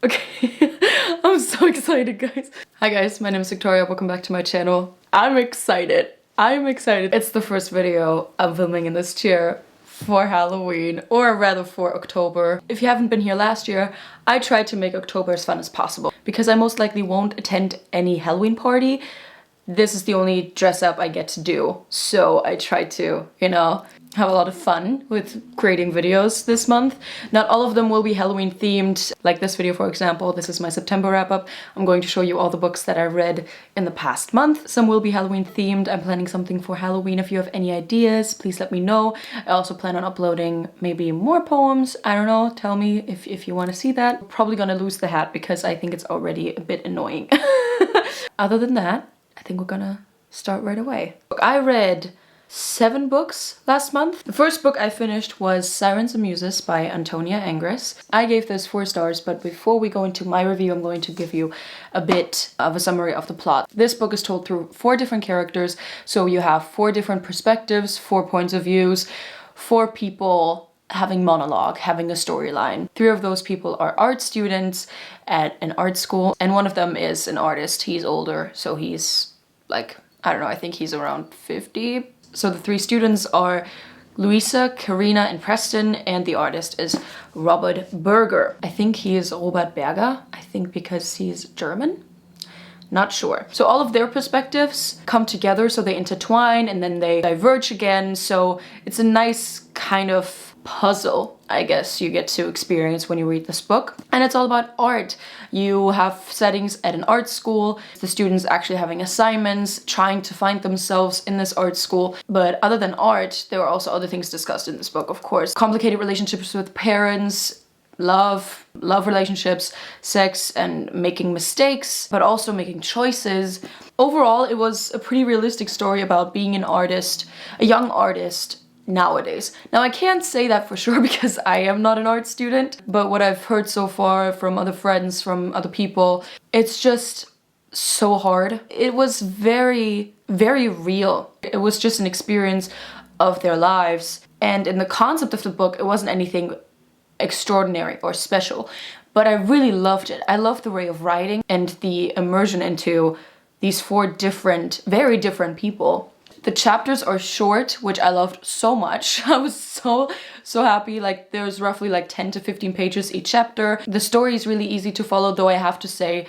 Okay, I'm so excited, guys. Hi guys, my name is Victoria. Welcome back to my channel. I'm excited. It's the first video I'm filming in this chair for Halloween, or rather for October. If you haven't been here last year, I tried to make October as fun as possible because I most likely won't attend any Halloween party. This is the only dress up I get to do, so I tried to, you know, have a lot of fun with creating videos this month. Not all of them will be Halloween themed, like this video for example. This is my September wrap up. I'm going to show you all the books that I read in the past month. Some will be Halloween themed. I'm planning something for Halloween. If you have any ideas, please let me know. I also plan on uploading maybe more poems. I don't know, tell me if you want to see that. Probably gonna lose the hat because I think it's already a bit annoying. Other than that, I think we're gonna start right away. I read 7 books last month. The first book I finished was Sirens and Muses by Antonia Ingress. I gave this 4 stars, but before we go into my review, I'm going to give you a bit of a summary of the plot. This book is told through 4 different characters, so you have 4 different perspectives, 4 points of views, 4 people having monologue, having a storyline. 3 of those people are art students at an art school, and one of them is an artist. He's older, so he's like, I don't know, I think he's around 50. So the 3 students are Luisa, Karina, and Preston, and the artist is Robert Berger. I think he is Robert Berger, I think because he's German. Not sure. So all of their perspectives come together, so they intertwine and then they diverge again. So it's a nice kind of puzzle, I guess, you get to experience when you read this book. And it's all about art. You have settings at an art school, the students actually having assignments, trying to find themselves in this art school. But other than art, there are also other things discussed in this book, of course. Complicated relationships with parents, love relationships, sex, and making mistakes, but also making choices. Overall, it was a pretty realistic story about being an artist, a young artist, nowadays. Now I can't say that for sure because I am not an art student, but what I've heard so far from other friends, from other people, it's just so hard. It was very, very real. It was just an experience of their lives, and in the concept of the book, it wasn't anything extraordinary or special, but I really loved it. I loved the way of writing and the immersion into these 4 different, very different people. The chapters are short, which I loved so much. I was so happy. Like, there's roughly like 10 to 15 pages each chapter. The story is really easy to follow, though I have to say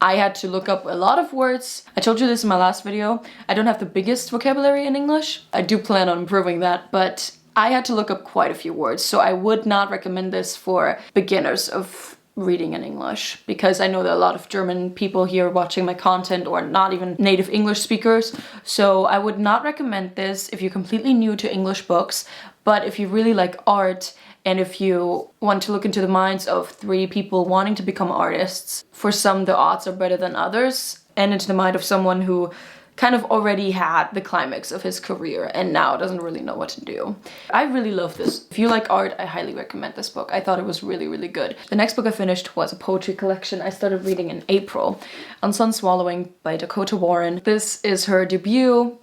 I had to look up a lot of words. I told you this in my last video. I don't have the biggest vocabulary in English. I do plan on improving that, but I had to look up quite a few words, so I would not recommend this for beginners of reading in English, because I know that a lot of German people here watching my content or not even native English speakers, so I would not recommend this if you're completely new to English books. But if you really like art and if you want to look into the minds of 3 people wanting to become artists, for some the odds are better than others, and into the mind of someone who kind of already had the climax of his career and now doesn't really know what to do. I really love this. If you like art, I highly recommend this book. I thought it was really, really good. The next book I finished was a poetry collection I started reading in April, On Sun Swallowing by Dakota Warren. This is her debut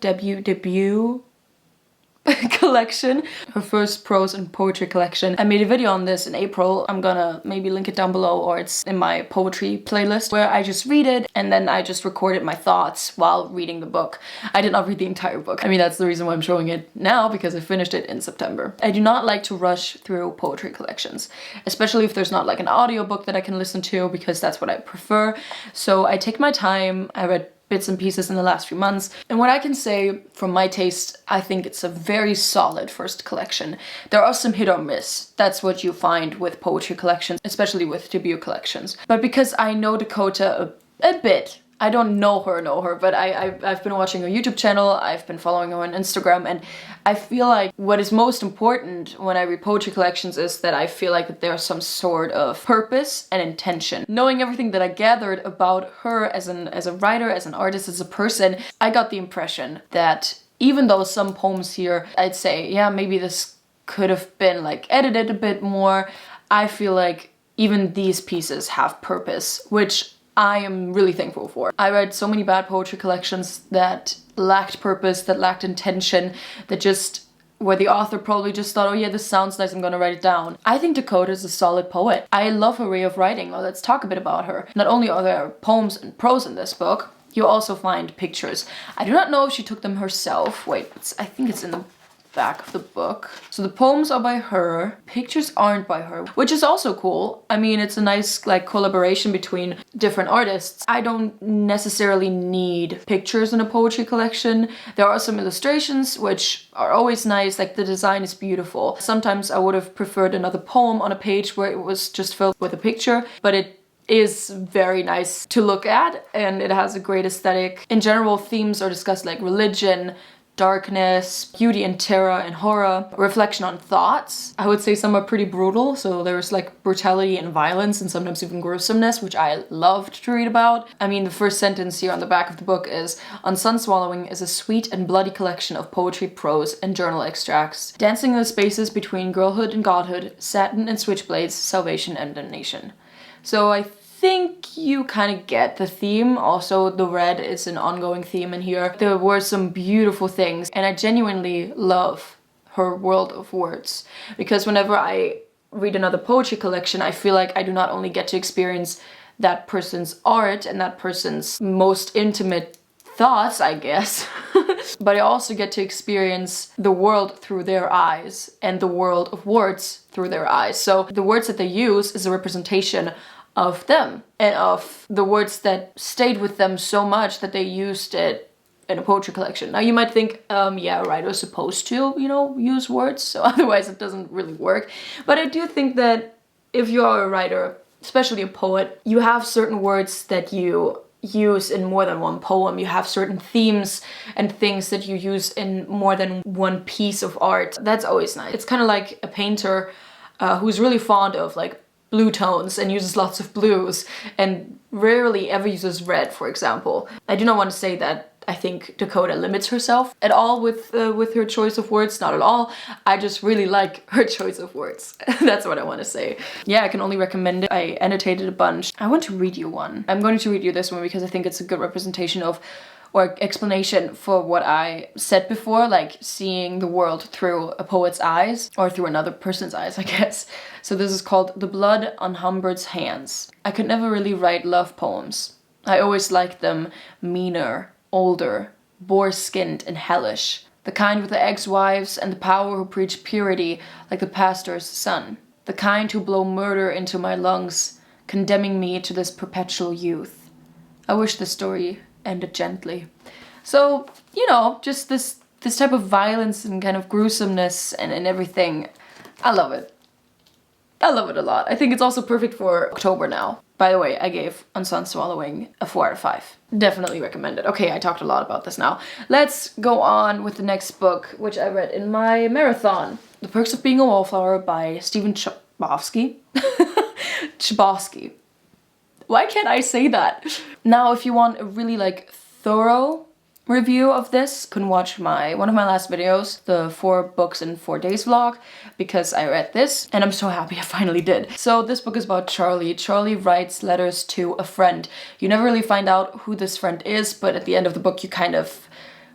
collection, her first prose and poetry collection. I made a video on this in April. I'm gonna maybe link it down below, or it's in my poetry playlist, where I just read it and then I just recorded my thoughts while reading the book. I did not read the entire book. I mean, that's the reason why I'm showing it now, because I finished it in September. I do not like to rush through poetry collections, especially if there's not like an audiobook that I can listen to, because that's what I prefer. So I take my time. I read bits and pieces in the last few months. And what I can say from my taste, I think it's a very solid first collection. There are some hit or miss. That's what you find with poetry collections, especially with debut collections. But because I know Dakota a bit, I don't know her, but I've been watching her YouTube channel, I've been following her on Instagram, and I feel like what is most important when I read poetry collections is that I feel like that there's some sort of purpose and intention. Knowing everything that I gathered about her as a writer, as an artist, as a person, I got the impression that even though some poems here, I'd say, yeah, maybe this could have been like edited a bit more, I feel like even these pieces have purpose, which I am really thankful for. I read so many bad poetry collections that lacked purpose, that lacked intention, that just where the author probably just thought, oh yeah, this sounds nice, I'm gonna write it down. I think Dakota is a solid poet. I love her way of writing. Well, let's talk a bit about her. Not only are there poems and prose in this book, you also find pictures. I do not know if she took them herself. Wait, I think it's in the back of the book. So the poems are by her, pictures aren't by her, which is also cool. I mean, it's a nice like collaboration between different artists. I don't necessarily need pictures in a poetry collection. There are some illustrations which are always nice, like the design is beautiful. Sometimes I would have preferred another poem on a page where it was just filled with a picture, but it is very nice to look at and it has a great aesthetic. In general, themes are discussed like religion, darkness, beauty and terror and horror, reflection on thoughts. I would say some are pretty brutal, so there's like brutality and violence and sometimes even gruesomeness, which I loved to read about. I mean, the first sentence here on the back of the book is, "On Sun Swallowing is a sweet and bloody collection of poetry, prose, and journal extracts, dancing in the spaces between girlhood and godhood, satin and switchblades, salvation and damnation." So I think you kind of get the theme. Also, the red is an ongoing theme in here. There were some beautiful things and I genuinely love her world of words, because whenever I read another poetry collection, I feel like I do not only get to experience that person's art and that person's most intimate thoughts, I guess, but I also get to experience the world through their eyes and the world of words through their eyes. So the words that they use is a representation of them and of the words that stayed with them so much that they used it in a poetry collection. Now you might think, yeah, a writer is supposed to, you know, use words, so otherwise it doesn't really work. But I do think that if you are a writer, especially a poet, you have certain words that you use in more than one poem. You have certain themes and things that you use in more than one piece of art. That's always nice. It's kind of like a painter who's really fond of like blue tones and uses lots of blues and rarely ever uses red, for example. I do not want to say that I think Dakota limits herself at all with her choice of words, not at all. I just really like her choice of words. That's what I want to say. Yeah, I can only recommend it. I annotated a bunch. I want to read you one. I'm going to read you this one because I think it's a good representation of, or explanation for what I said before, like seeing the world through a poet's eyes, or through another person's eyes, I guess. So this is called The Blood on Humbert's Hands. I could never really write love poems. I always liked them meaner, older, boar-skinned and hellish. The kind with the ex-wives and the power who preach purity like the pastor's son. The kind who blow murder into my lungs, condemning me to this perpetual youth. I wish the story ended gently. So, you know, just this type of violence and kind of gruesomeness and everything. I love it. I love it a lot. I think it's also perfect for October now. By the way, I gave On Sun Swallowing a 4 out of 5. Definitely recommend it. Okay, I talked a lot about this now. Let's go on with the next book, which I read in my marathon. The Perks of Being a Wallflower by Stephen Chabarski. Chabarski. Why can't I say that? Now, if you want a really like thorough review of this, you can watch one of my last videos, the 4 books in 4 days vlog, because I read this and I'm so happy I finally did. So this book is about Charlie. Charlie writes letters to a friend. You never really find out who this friend is, but at the end of the book you kind of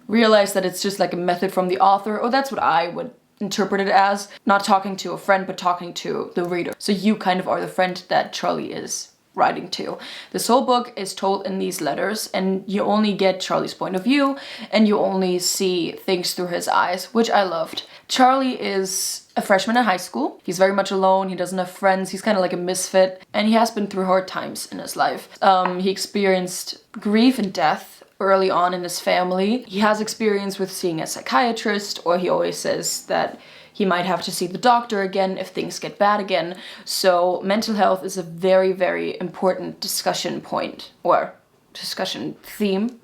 realize that it's just like a method from the author, or that's what I would interpret it as. Not talking to a friend, but talking to the reader. So you kind of are the friend that Charlie is writing to. This whole book is told in these letters and you only get Charlie's point of view and you only see things through his eyes, which I loved. Charlie is a freshman in high school. He's very much alone. He doesn't have friends. He's kind of like a misfit and he has been through hard times in his life. He experienced grief and death early on in his family. He has experience with seeing a psychiatrist, or he always says that he might have to see the doctor again if things get bad again. So mental health is a very, very important discussion point, or discussion theme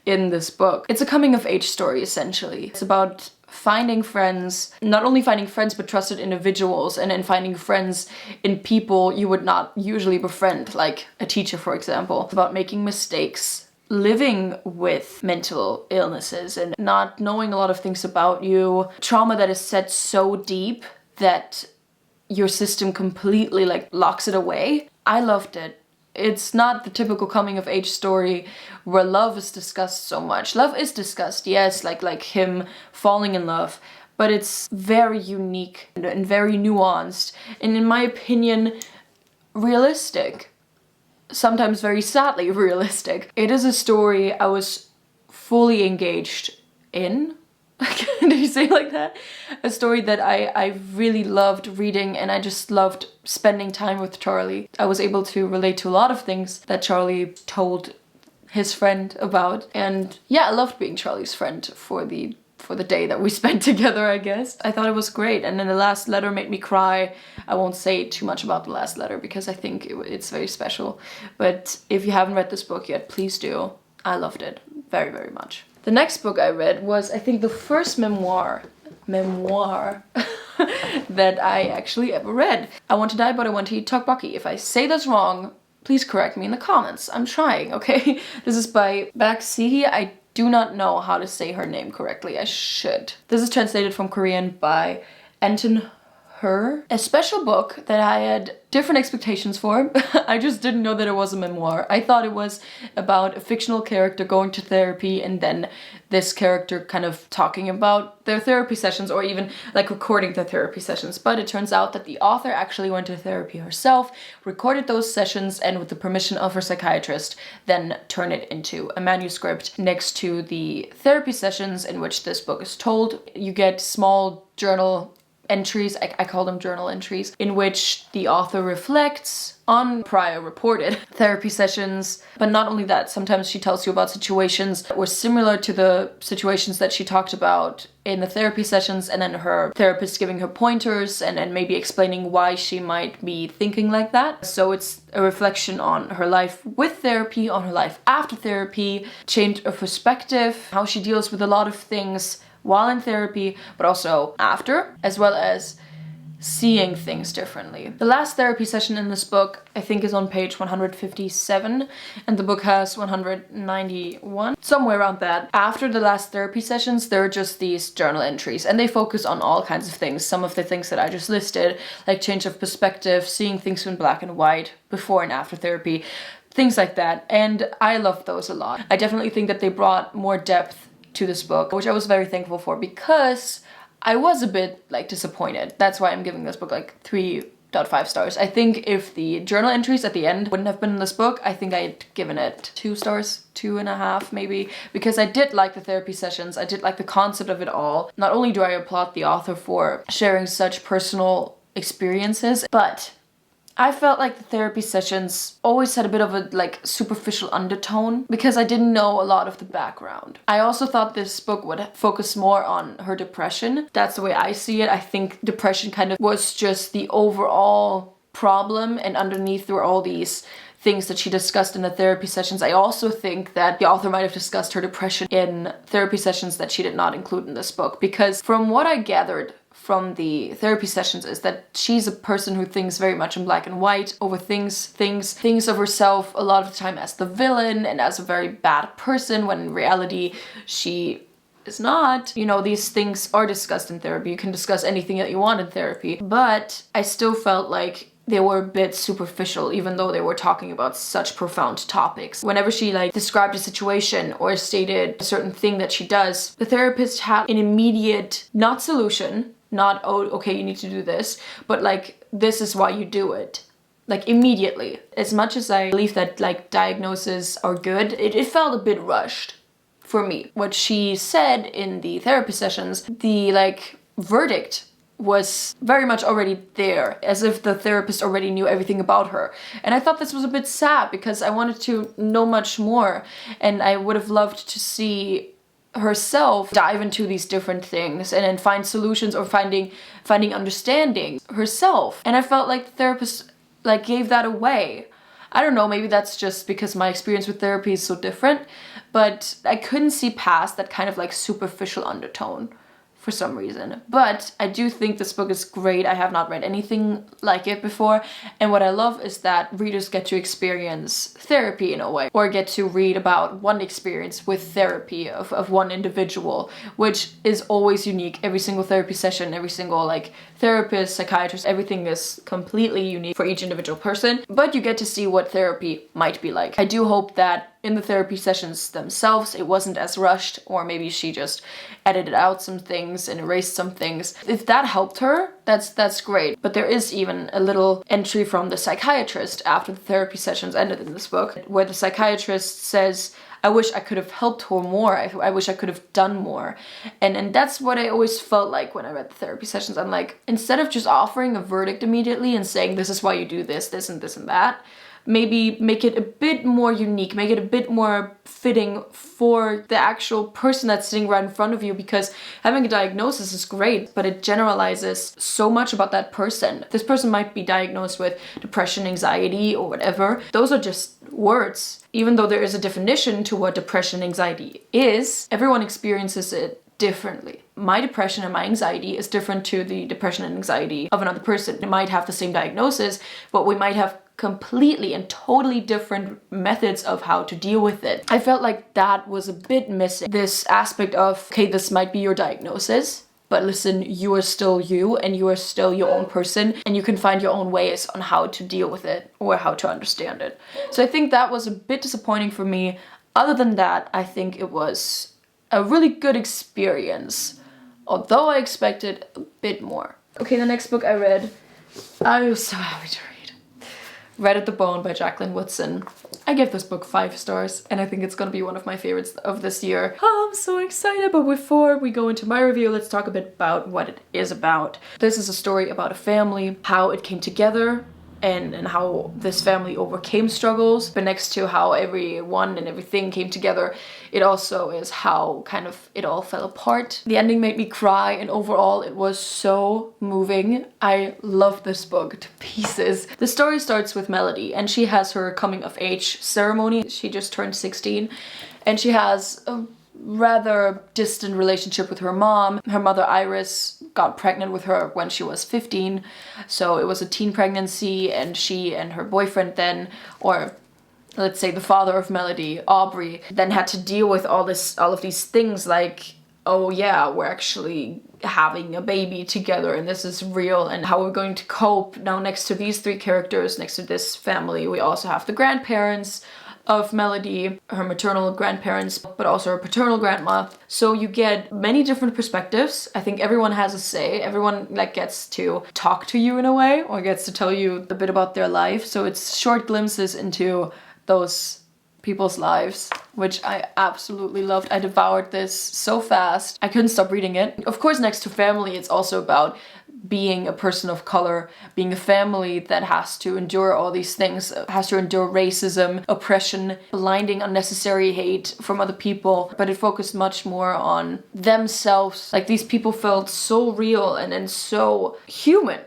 in this book. It's a coming of age story, essentially. It's about finding friends, not only finding friends, but trusted individuals, and then finding friends in people you would not usually befriend, like a teacher, for example. It's about making mistakes, living with mental illnesses and not knowing a lot of things about you. Trauma that is set so deep that your system completely like locks it away. I loved it. It's not the typical coming of age story where love is discussed so much. Love is discussed, yes, like him falling in love, but it's very unique and very nuanced, and in my opinion, realistic. Sometimes very sadly realistic. It is a story I was fully engaged in. Did you say it like that? A story that I really loved reading, and I just loved spending time with Charlie. I was able to relate to a lot of things that Charlie told his friend about, and yeah, I loved being Charlie's friend for the day that we spent together, I guess. I thought it was great, and then the last letter made me cry. I won't say too much about the last letter because I think it's very special, but if you haven't read this book yet, please do. I loved it very, very much. The next book I read was, I think, the first memoir that I actually ever read. I Want to Die But I Want to Eat Tteokbokki. If I say this wrong, please correct me in the comments. I'm trying, okay? This is by Baeksihi. I do not know how to say her name correctly. I should. This is translated from Korean by Antonia. A special book that I had different expectations for. I just didn't know that it was a memoir. I thought it was about a fictional character going to therapy, and then this character kind of talking about their therapy sessions, or even like recording their therapy sessions. But it turns out that the author actually went to therapy herself, recorded those sessions, and with the permission of her psychiatrist, then turned it into a manuscript next to the therapy sessions in which this book is told. You get small journal entries, I call them journal entries, in which the author reflects on prior reported therapy sessions. But not only that, sometimes she tells you about situations that were similar to the situations that she talked about in the therapy sessions, and then her therapist giving her pointers and maybe explaining why she might be thinking like that. So it's a reflection on her life with therapy, on her life after therapy, change of perspective, how she deals with a lot of things while in therapy, but also after, as well as seeing things differently. The last therapy session in this book, I think, is on page 157, and the book has 191, somewhere around that. After the last therapy sessions, there are just these journal entries, and they focus on all kinds of things. Some of the things that I just listed, like change of perspective, seeing things in black and white, before and after therapy, things like that, and I love those a lot. I definitely think that they brought more depth to this book, which I was very thankful for, because I was a bit like disappointed. That's why I'm giving this book like 3.5 stars. I think if the journal entries at the end wouldn't have been in this book, I think I'd given it 2 stars, 2.5 maybe, because I did like the therapy sessions. I did like the concept of it all. Not only do I applaud the author for sharing such personal experiences, but I felt like the therapy sessions always had a bit of a like superficial undertone because I didn't know a lot of the background. I also thought this book would focus more on her depression. That's the way I see it. I think depression kind of was just the overall problem, and underneath there were all these things that she discussed in the therapy sessions. I also think that the author might have discussed her depression in therapy sessions that she did not include in this book, because from what I gathered from the therapy sessions is that she's a person who thinks very much in black and white, overthinks of herself a lot of the time as the villain and as a very bad person, when in reality she is not. You know, these things are discussed in therapy. You can discuss anything that you want in therapy, but I still felt like they were a bit superficial, even though they were talking about such profound topics. Whenever she like described a situation or stated a certain thing that she does, the therapist had an immediate, not solution, not, oh, okay, you need to do this, but like, this is why you do it. Like immediately. As much as I believe that like diagnoses are good, it felt a bit rushed for me. What she said in the therapy sessions, the like verdict was very much already there, as if the therapist already knew everything about her. And I thought this was a bit sad because I wanted to know much more, and I would have loved to see herself dive into these different things and then find solutions, or finding understanding herself. And I felt like the therapist like gave that away. I don't know, maybe that's just because my experience with therapy is so different, but I couldn't see past that kind of like superficial undertone for some reason. But I do think this book is great. I have not read anything like it before, and what I love is that readers get to experience therapy in a way, or get to read about one experience with therapy of one individual, which is always unique. Every single therapy session, every single like therapist, psychiatrist, everything is completely unique for each individual person, but you get to see what therapy might be like. I do hope that in the therapy sessions themselves, it wasn't as rushed, or maybe she just edited out some things and erased some things. If that helped her, that's great. But there is even a little entry from the psychiatrist after the therapy sessions ended in this book, where the psychiatrist says, I wish I could have helped her more. I wish I could have done more. And that's what I always felt like when I read the therapy sessions. I'm like, instead of just offering a verdict immediately and saying, this is why you do this, this and this and that, maybe make it a bit more unique, make it a bit more fitting for the actual person that's sitting right in front of you, because having a diagnosis is great, but it generalizes so much about that person. This person might be diagnosed with depression, anxiety, or whatever. Those are just words. Even though there is a definition to what depression, anxiety is, everyone experiences it differently. My depression and my anxiety is different to the depression and anxiety of another person. They might have the same diagnosis, but we might have completely and totally different methods of how to deal with it. I felt like that was a bit missing. This aspect of, okay, this might be your diagnosis, but listen, you are still you, and you are still your own person, and you can find your own ways on how to deal with it or how to understand it. So I think that was a bit disappointing for me. Other than that, I think it was a really good experience, although I expected a bit more. Okay, the next book I read, I was so happy to read. Red at the Bone by Jacqueline Woodson. I give this book 5 stars, and I think it's gonna be one of my favorites of this year. Oh, I'm so excited, but before we go into my review, let's talk a bit about what it is about. This is a story about a family, how it came together, and how this family overcame struggles. But next to how everyone and everything came together, it also is how kind of it all fell apart. The ending made me cry, and overall it was so moving. I love this book to pieces. The story starts with Melody, and she has her coming of age ceremony. She just turned 16, and she has a rather distant relationship with her mom. Her mother Iris got pregnant with her when she was 15, so it was a teen pregnancy, and she and her boyfriend then, or let's say the father of Melody, Aubrey, then had to deal with all of these things like, oh yeah, we're actually having a baby together and this is real, and how we're going to cope. Now next to these 3 characters, next to this family, we also have the grandparents of Melody, her maternal grandparents, but also her paternal grandma. So you get many different perspectives. I think everyone has a say. Everyone like gets to talk to you in a way, or gets to tell you a bit about their life. So it's short glimpses into those people's lives, which I absolutely loved. I devoured this so fast. I couldn't stop reading it. Of course, next to family, it's also about being a person of color, being a family that has to endure all these things, has to endure racism, oppression, blinding, unnecessary hate from other people, but it focused much more on themselves. Like, these people felt so real and so human.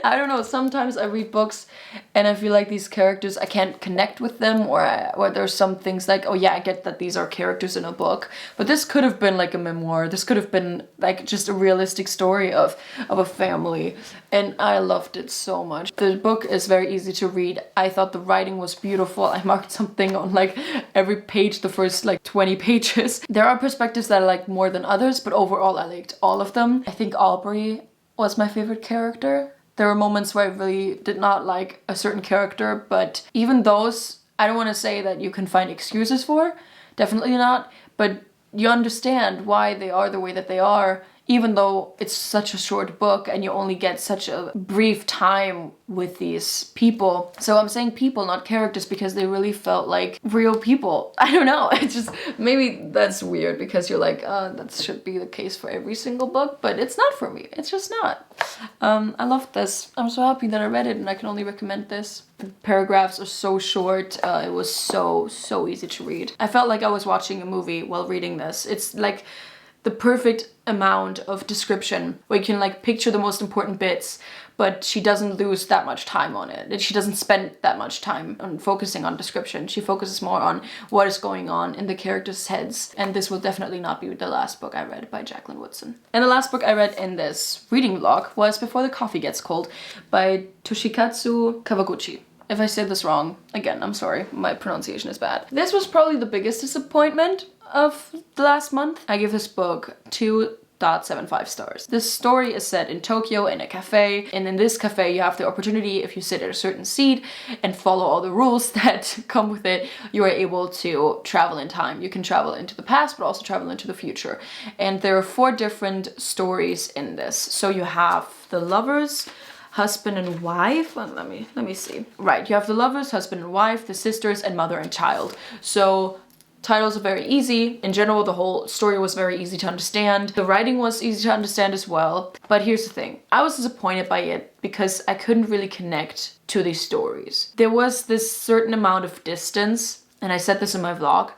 I don't know, sometimes I read books and I feel like these characters, I can't connect with them, or there's some things like, oh yeah, I get that these are characters in a book, but this could have been like a memoir. This could have been like just a realistic story of a family, and I loved it so much. The book is very easy to read. I thought the writing was beautiful. I marked something on like every page, the first like 20 pages. There are perspectives that I like more than others, but overall I liked all of them. I think Aubrey was my favorite character. There were moments where I really did not like a certain character, but even those, I don't want to say that you can find excuses for, definitely not, but you understand why they are the way that they are, even though it's such a short book and you only get such a brief time with these people. So I'm saying people, not characters, because they really felt like real people. I don't know, it's just, maybe that's weird because you're like, that should be the case for every single book, but it's not for me. It's just not. I loved this. I'm so happy that I read it, and I can only recommend this. The paragraphs are so short. It was so easy to read. I felt like I was watching a movie while reading this. It's like the perfect amount of description where you can like picture the most important bits, but she doesn't lose that much time on it. She doesn't spend that much time on focusing on description. She focuses more on what is going on in the characters' heads. And this will definitely not be the last book I read by Jacqueline Woodson. And the last book I read in this reading vlog was Before the Coffee Gets Cold by Toshikatsu Kawaguchi. If I said this wrong, again, I'm sorry, my pronunciation is bad. This was probably the biggest disappointment of the last month. I give this book 2 4.75 stars. This story is set in Tokyo in a cafe, and in this cafe you have the opportunity, if you sit at a certain seat and follow all the rules that come with it, you are able to travel in time. You can travel into the past but also travel into the future. And there are 4 different stories in this. So you have the lovers, husband and wife. Well, let me see. Right, you have the lovers, husband and wife, the sisters, and mother and child. So titles are very easy. In general, the whole story was very easy to understand. The writing was easy to understand as well. But here's the thing. I was disappointed by it because I couldn't really connect to these stories. There was this certain amount of distance, and I said this in my vlog.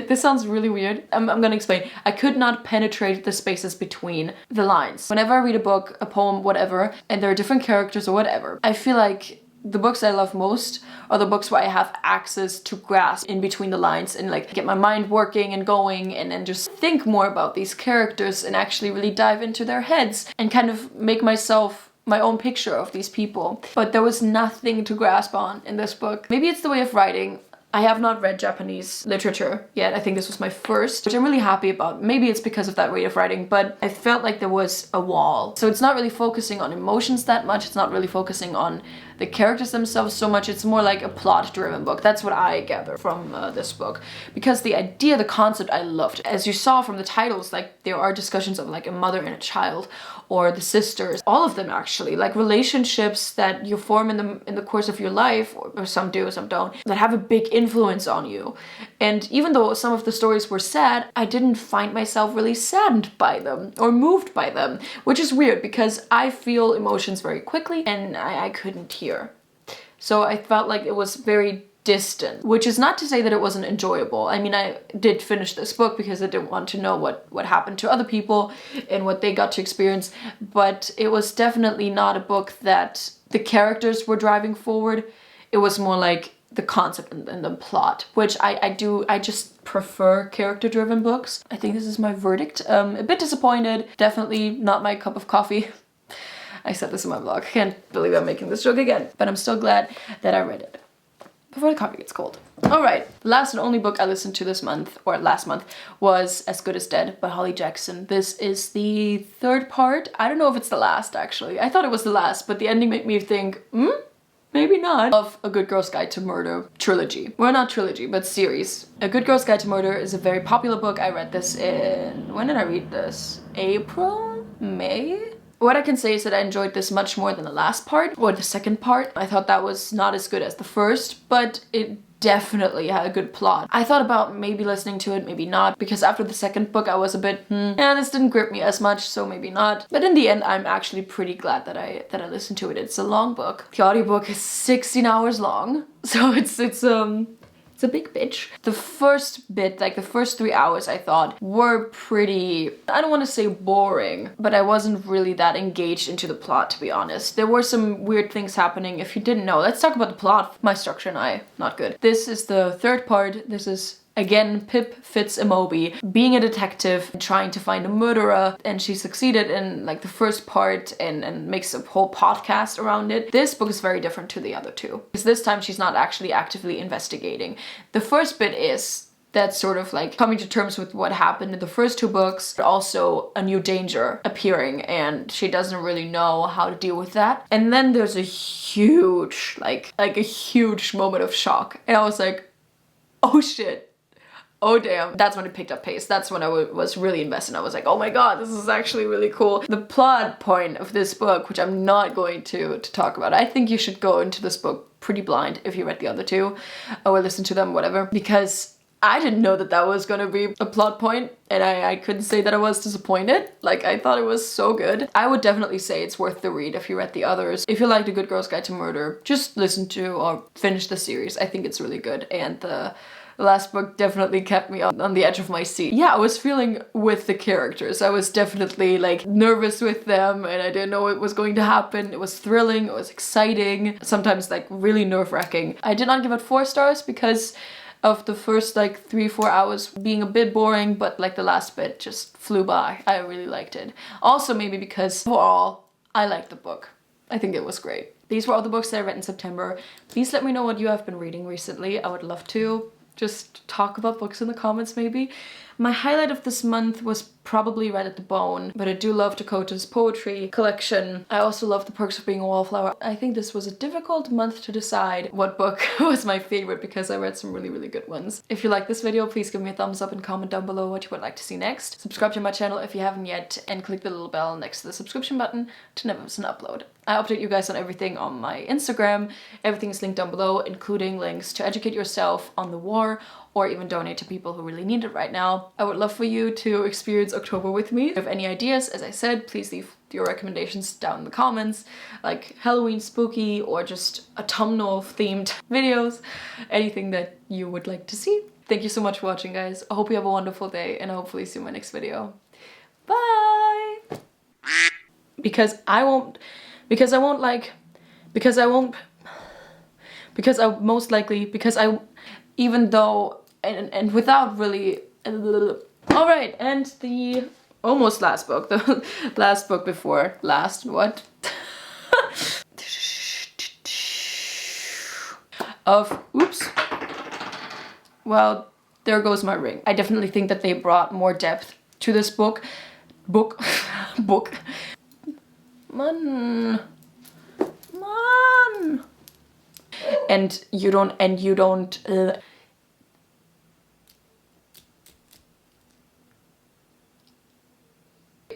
This sounds really weird. I'm gonna explain. I could not penetrate the spaces between the lines. Whenever I read a book, a poem, whatever, and there are different characters or whatever, I feel like the books I love most are the books where I have access to grasp in between the lines and like get my mind working and going and just think more about these characters and actually really dive into their heads and kind of make myself my own picture of these people. But there was nothing to grasp on in this book. Maybe it's the way of writing. I have not read Japanese literature yet. I think this was my first, which I'm really happy about. Maybe it's because of that way of writing, but I felt like there was a wall. So it's not really focusing on emotions that much. It's not really focusing on the characters themselves so much. It's more like a plot-driven book. That's what I gather from this book. Because the idea, the concept, I loved. As you saw from the titles, like there are discussions of like a mother and a child, or the sisters, all of them actually, like relationships that you form in the course of your life, or some do, some don't, that have a big influence on you. And even though some of the stories were sad, I didn't find myself really saddened by them or moved by them, which is weird because I feel emotions very quickly and I couldn't here. So I felt like it was very distant, which is not to say that it wasn't enjoyable. I mean, I did finish this book because I didn't want to know what happened to other people and what they got to experience, but it was definitely not a book that the characters were driving forward. It was more like the concept and the plot, which I just prefer character-driven books. I think this is my verdict. A bit disappointed, definitely not my cup of coffee. I said this in my vlog. I can't believe I'm making this joke again, but I'm still glad that I read it before the coffee gets cold. Alright, the last and only book I listened to this month, or last month, was As Good as Dead by Holly Jackson. This is the 3rd part. I don't know if it's the last, actually. I thought it was the last, but the ending made me think, maybe not, of A Good Girl's Guide to Murder trilogy. Well, not trilogy, but series. A Good Girl's Guide to Murder is a very popular book. I read this in... when did I read this? April? May? What I can say is that I enjoyed this much more than the last part, or the 2nd part. I thought that was not as good as the first, but it definitely had a good plot. I thought about maybe listening to it, maybe not, because after the 2nd book I was a bit, this didn't grip me as much, so maybe not. But in the end, I'm actually pretty glad that I listened to it. It's a long book. The audiobook is 16 hours long, so it's a big bitch. The first bit, like the first 3 hours, I thought were pretty, I don't want to say boring, but I wasn't really that engaged into the plot, to be honest. There were some weird things happening. If you didn't know, let's talk about the plot. My structure and I, not good. This is the 3rd part. This is again Pip Fitz-Amobi being a detective and trying to find a murderer, and she succeeded in like the first part and makes a whole podcast around it. This book is very different to the other two because this time she's not actually actively investigating. The first bit is that sort of like coming to terms with what happened in the first 2 books, but also a new danger appearing and she doesn't really know how to deal with that. And then there's a huge like a huge moment of shock and I was like, oh shit. Oh damn, that's when it picked up pace. That's when I was really invested. I was like, oh my god, this is actually really cool. The plot point of this book, which I'm not going to talk about, I think you should go into this book pretty blind if you read the other 2 or listen to them, whatever, because I didn't know that was gonna be a plot point and I couldn't say that I was disappointed. Like, I thought it was so good. I would definitely say it's worth the read if you read the others. If you liked A Good Girl's Guide to Murder, just listen to or finish the series. I think it's really good, and the last book definitely kept me on the edge of my seat. Yeah, I was feeling with the characters. I was definitely like nervous with them and I didn't know what was going to happen. It was thrilling, it was exciting, sometimes like really nerve-wracking. I did not give it 4 stars because of the first like 3-4 hours being a bit boring, but like the last bit just flew by. I really liked it. Also maybe because overall, I liked the book. I think it was great. These were all the books that I read in September. Please let me know what you have been reading recently. I would love to just talk about books in the comments maybe. My highlight of this month was probably Red at the Bone, but I do love Dakota's poetry collection. I also love The Perks of Being a Wallflower. I think this was a difficult month to decide what book was my favorite because I read some really, really good ones. If you like this video, please give me a thumbs up and comment down below what you would like to see next. Subscribe to my channel if you haven't yet, and click the little bell next to the subscription button to never miss an upload. I update you guys on everything on my Instagram. Everything is linked down below, including links to educate yourself on the war or even donate to people who really need it right now. I would love for you to experience October with me. If you have any ideas, as I said, please leave your recommendations down in the comments, like Halloween spooky or just autumnal themed videos, anything that you would like to see. Thank you so much for watching, guys. I hope you have a wonderful day, and I hopefully see you in my next video. Bye! Because I most likely, even though, and without really, alright, and the almost last book, the last book before last, what? Oops. Well, there goes my ring. I definitely think that they brought more depth to this book. Man. And you don't,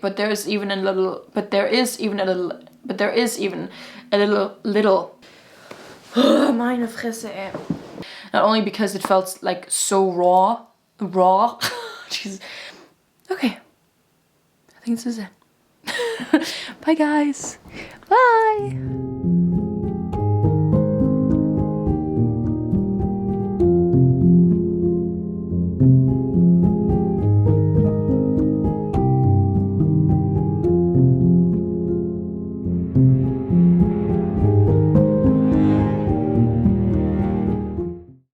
but there is even a little, meine Fresse, ey. Not only because it felt like so raw, jeez. Okay, I think this is it. Bye guys, bye.